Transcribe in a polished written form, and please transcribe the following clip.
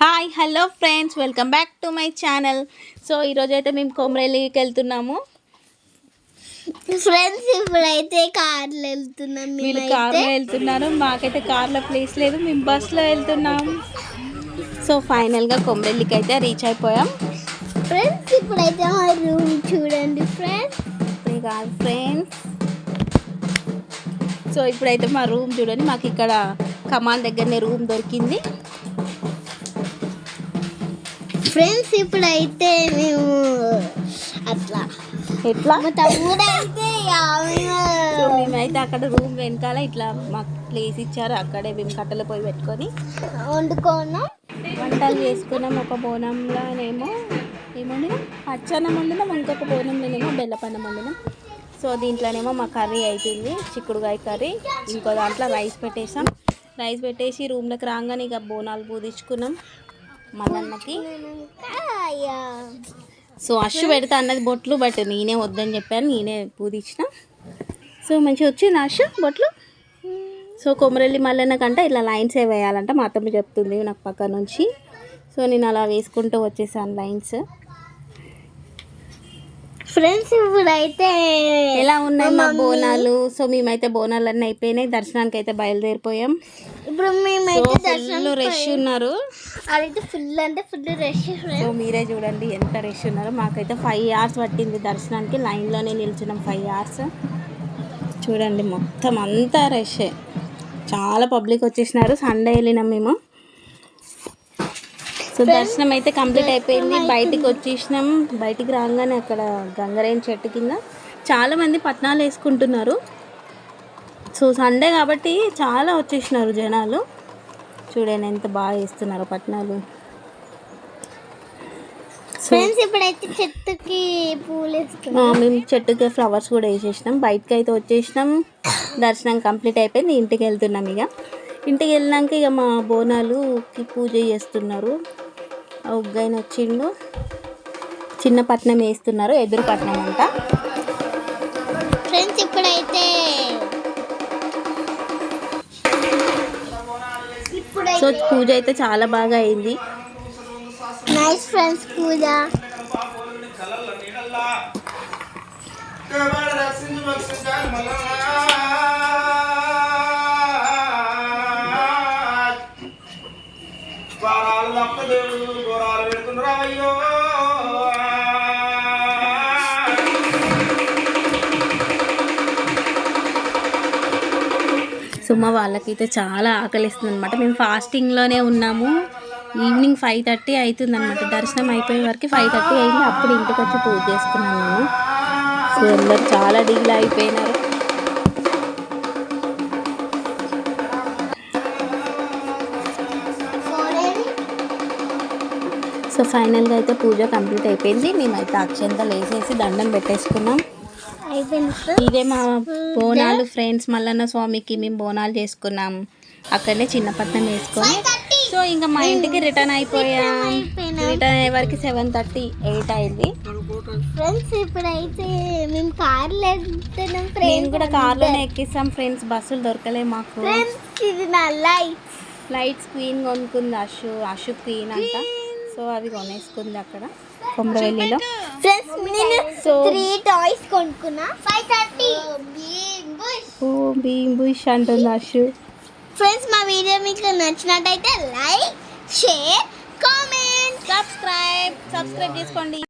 Hi hello friends, welcome back to my channel. So ఈరోజు అయితే మేము కొమరేలికి వెళ్తున్నాము ఫ్రెండ్స్. ఇప్పుడైతే కార్లో వెళ్తున్నాం. వీళ్ళు కార్లో వెళ్తున్నారు, మాకైతే కార్లో ప్లేస్ లేదు, మేము బస్లో వెళ్తున్నాం. సో ఫైనల్గా కొమరేలికి అయితే రీచ్ అయిపోయాం ఫ్రెండ్స్. ఇప్పుడైతే మా రూమ్ చూడండి ఫ్రెండ్స్. కాదు ఫ్రెండ్స్, సో ఇప్పుడైతే మా రూమ్ చూడండి. మాకు ఇక్కడ కమాన్ దగ్గరనే రూమ్ దొరికింది ఫ్రెండ్స్. ఇప్పుడైతే మేము ఎట్లా మా తమ్ముడు అయితే సో మేమైతే అక్కడ రూమ్ వెనకాల ఇట్లా మాకు ప్లేస్ ఇచ్చారు, అక్కడే మేము కట్టెల పొయ్యి పెట్టుకొని వండుకున్నాం, వంటలు చేసుకున్నాం. ఒక బోనంలోనేమో పచ్చన్నం వండినాం, ఇంకొక బోనంలోనేమో బెల్లపన్నం వండినాం. సో దీంట్లోనేమో మా కర్రీ అవుతుంది, చిక్కుడుకాయ కర్రీ. ఇంకో దాంట్లో రైస్ పెట్టేసాం. రైస్ పెట్టేసి రూమ్లోకి రాగానే ఇక బోనాలు పూదించుకున్నాం మల్లన్నకి. సో అష్యు పెడతా అన్నది బొట్లు, బట్ నేనే వద్దని చెప్పాను, నేనే పూదించిన. సో మంచిగా వచ్చింది అష్యు బొట్లు. సో కొమరెల్లి మల్లన్న కంటే ఇలా లైన్స్ ఏ వేయాలంట, మా అత్తమ్మ చెప్తుంది నాకు పక్క నుంచి. సో నేను అలా వేసుకుంటూ వచ్చేసాను లైన్స్. ఫ్రెండ్స్ ఇప్పుడైతే ఎలా ఉన్నాయి మా బోనాలు. సో మేమైతే బోనాలు అన్నీ అయిపోయినాయి, దర్శనానికి అయితే బయలుదేరిపోయాం. ఇప్పుడు మేమైతే ఫుల్ రష్ ఉన్నారు, అదైతే ఫుల్ అంటే ఫుల్ రష్. సో మీరే చూడండి ఎంత రష్ ఉన్నారు. మాకైతే 5 hours పట్టింది దర్శనానికి, లైన్లోనే నిల్చున్నాం 5 hours. చూడండి మొత్తం అంతా రష్, చాలా పబ్లిక్ వచ్చేసినారు. సండే వెళ్ళినాం మేము. సో దర్శనం అయితే కంప్లీట్ అయిపోయింది, బయటికి వచ్చేసినాం. బయటికి రాగానే అక్కడ గంగరేణి చెట్టు కింద చాలామంది పట్నాలు వేసుకుంటున్నారు. సో సండే కాబట్టి చాలా వచ్చేసినారు జనాలు. చూడండి ఎంత బాగా వేస్తున్నారు పట్నాలు. ఫ్రెండ్స్ ఇప్పుడైతే చెట్టుకి పూలు వేసుకున్నాం, మేము చెట్టుకి ఫ్లవర్స్ కూడా వేసేసినాం. బయటకు అయితే వచ్చేసినాం, దర్శనం కంప్లీట్ అయిపోయింది. ఇంటికి వెళ్తున్నాం. ఇక ఇంటికి వెళ్ళినాక ఇక మా బోనాలుకి పూజ చేస్తున్నారు. ఉగ్గాయన వచ్చిండు, చిన్న పట్నం వేస్తున్నారు, ఎదురు పట్నం అంట. ఫ్రెండ్స్ ఇప్పుడైతే సో పూజ అయితే చాలా బాగా అయింది. నైస్ ఫ్రెండ్స్ పూజ. సుమ వాళ్ళకైతే చాలా ఆకలిస్తుంది అనమాట. మేము ఫాస్టింగ్లోనే ఉన్నాము. ఈవినింగ్ 5:30 అవుతుంది అనమాట, దర్శనం అయిపోయే వరకు 5:30 అయింది. అప్పుడు ఇంటికి వచ్చి పూజ చేసుకున్నాను నేను. సో అందరు చాలా డీల్ అయిపోయినారు. సో ఫైనల్గా అయితే పూజ కంప్లీట్ అయిపోయింది. మేమైతే అక్షంతలు వేసేసి దండం పెట్టేసుకున్నాం. ఇదే మా బోనాలు ఫ్రెండ్స్. మల్లన్న స్వామికి మేము బోనాలు చేసుకున్నాం, అక్కడనే చిన్నపట్నం వేసుకొని. సో ఇంకా మా ఇంటికి రిటర్న్ అయిపోయాం. రిటర్న్ అయ్యే వరకు 7:38 అయింది. ఫ్రెండ్స్ ఇప్పుడైతే మేము కార్లో వెళ్తున్నాం. మేము కూడా కార్లోనే ఎక్కిస్తాం ఫ్రెండ్స్, బస్సులు దొరకలే మాకు. ఇది నా లైట్స్ క్వీన్ కొనుక్కుంది అషు క్వీన్ అంట. సో అవి కొనేసుకుంది అక్కడ కొమరవెల్లిలో. ఫ్రెండ్స్ నేను 3 టాయ్స్ కొనుక్కున్నా. 5:30 బీమ్ బుష్ అంటుంది అషు. ఫ్రెండ్స్ మా వీడియో మీకు నచ్చినట్టయితే లైక్, షేర్, కామెంట్, సబ్స్క్రైబ్ చేసుకోండి.